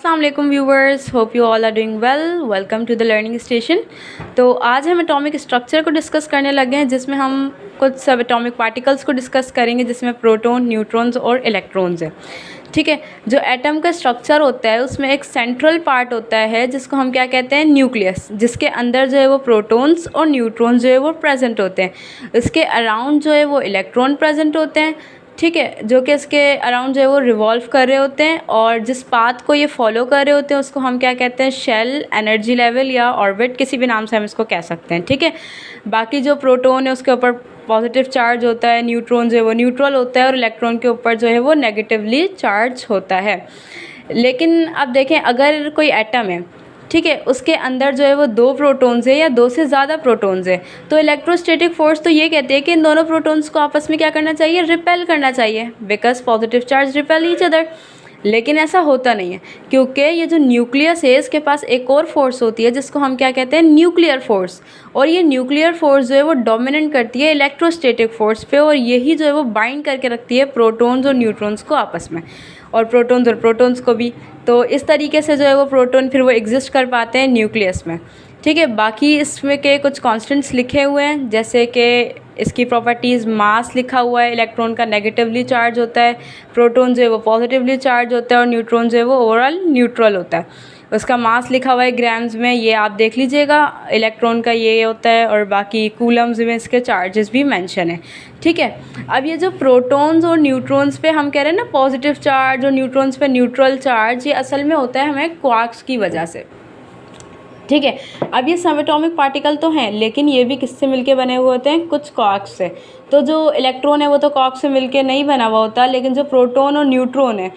अस्सलाम वालेकुम viewers, hope you all are doing well. Welcome to the Learning Station. तो आज हम एटॉमिक स्ट्रक्चर को डिस्कस करने लगे हैं, जिसमें हम कुछ सब एटॉमिक पार्टिकल्स को डिस्कस करेंगे, जिसमें प्रोटॉन, न्यूट्रॉन्स और इलेक्ट्रॉन्स हैं। ठीक है, जो एटम का स्ट्रक्चर होता है उसमें एक सेंट्रल पार्ट होता है जिसको हम क्या कहते हैं, न्यूक्लियस, जिसके अंदर जो है वो प्रोटॉन्स और न्यूट्रॉन्स जो है वो प्रेजेंट होते हैं। इसके अराउंड जो है वो इलेक्ट्रॉन प्रेजेंट होते हैं, ठीक है, जो कि इसके अराउंड जो है वो रिवॉल्व कर रहे होते हैं, और जिस पाथ को ये फॉलो कर रहे होते हैं उसको हम क्या कहते हैं, शेल, एनर्जी लेवल या ऑर्बिट, किसी भी नाम से हम इसको कह सकते हैं। ठीक है, बाकी जो प्रोटॉन है उसके ऊपर पॉजिटिव चार्ज होता है, न्यूट्रॉन जो है वो न्यूट्रल होता है, और इलेक्ट्रॉन के ऊपर जो है वो नेगेटिवली चार्ज होता है। लेकिन अब देखें, अगर कोई एटम है, ठीक है, उसके अंदर जो है वो 2 प्रोटॉन्स है या 2 से ज़्यादा प्रोटॉन्स है, तो इलेक्ट्रोस्टैटिक फोर्स तो ये कहते हैं कि इन दोनों प्रोटॉन्स को आपस में क्या करना चाहिए, रिपेल करना चाहिए, because positive charge repel each other. लेकिन ऐसा होता नहीं है, क्योंकि ये जो न्यूक्लियस है इसके पास एक और फोर्स होती है जिसको हम क्या कहते हैं, न्यूक्लियर फोर्स। और ये न्यूक्लियर फोर्स जो है वो डोमिनेट करती है इलेक्ट्रोस्टैटिक फोर्स पे, और यही जो है वो बाइंड करके रखती है प्रोटॉन्स और न्यूट्रॉन्स को आपस में, और प्रोटॉन्स को भी। तो इस तरीके से जो है वो प्रोटॉन फिर वो एग्जिस्ट कर पाते हैं न्यूक्लियस में। ठीक है, बाकी इसमें के कुछ कांस्टेंट्स लिखे हुए हैं, जैसे कि इसकी प्रॉपर्टीज़, मास लिखा हुआ है, इलेक्ट्रॉन का नेगेटिवली चार्ज होता है, प्रोटॉन जो है वो पॉजिटिवली चार्ज होता है, और न्यूट्रॉन जो है वो ओवरऑल न्यूट्रल होता है। उसका मास लिखा हुआ है ग्राम्स में, ये आप देख लीजिएगा, इलेक्ट्रॉन का ये होता है, और बाकी कूलम्स में इसके चार्जेस भी मेंशन है। ठीक है, अब ये जो प्रोटॉन्स और न्यूट्रॉन्स पे हम कह रहे हैं ना पॉजिटिव चार्ज, और न्यूट्रॉन्स पे न्यूट्रल चार्ज, ये असल में होता है हमें क्वार्क्स की वजह से। ठीक है, अब ये सब एटॉमिक पार्टिकल तो हैं, लेकिन ये भी किससे मिलके बने हुए होते हैं, कुछ क्वार्क्स से। तो जो इलेक्ट्रॉन है वो तो क्वार्क से मिलके नहीं बना हुआ होता, लेकिन जो प्रोटॉन और न्यूट्रॉन है,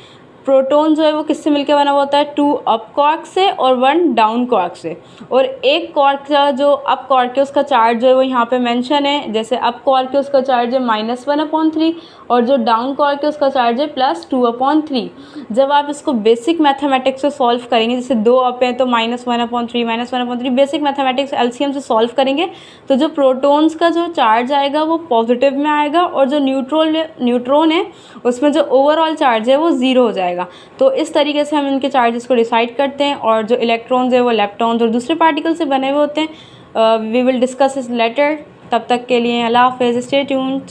प्रोटॉन जो है वो किससे मिलके बना हुआ होता है, 2 अप क्वार्क से और 1 डाउन क्वार्क से। और एक क्वार्क का जो अप क्वार्क है उसका चार्ज जो है वो यहाँ पे मेंशन है, जैसे अप क्वार्क है उसका चार्ज है -1/3, और जो डाउन क्वार्क है उसका चार्ज है +2/3। जब आप इसको बेसिक मैथमेटिक्स से सॉल्व करेंगे, जैसे 2 अप है तो -1/3 बेसिक मैथमेटिक्स एलसीएम से सॉल्व करेंगे, तो जो प्रोटॉन्स का जो चार्ज आएगा वो पॉजिटिव में आएगा, और जो न्यूट्रॉन है उसमें जो ओवरऑल चार्ज है वो 0 हो जाएगा। तो इस तरीके से हम इनके चार्जेस को डिसाइड करते हैं, और जो इलेक्ट्रॉन्स है वो लेप्टॉन्स और दूसरे पार्टिकल से बने हुए होते हैं। वी विल डिस्कस इस लेटर। तब तक के लिए अल्लाह हाफ़िज़, स्टे ट्यून्ड।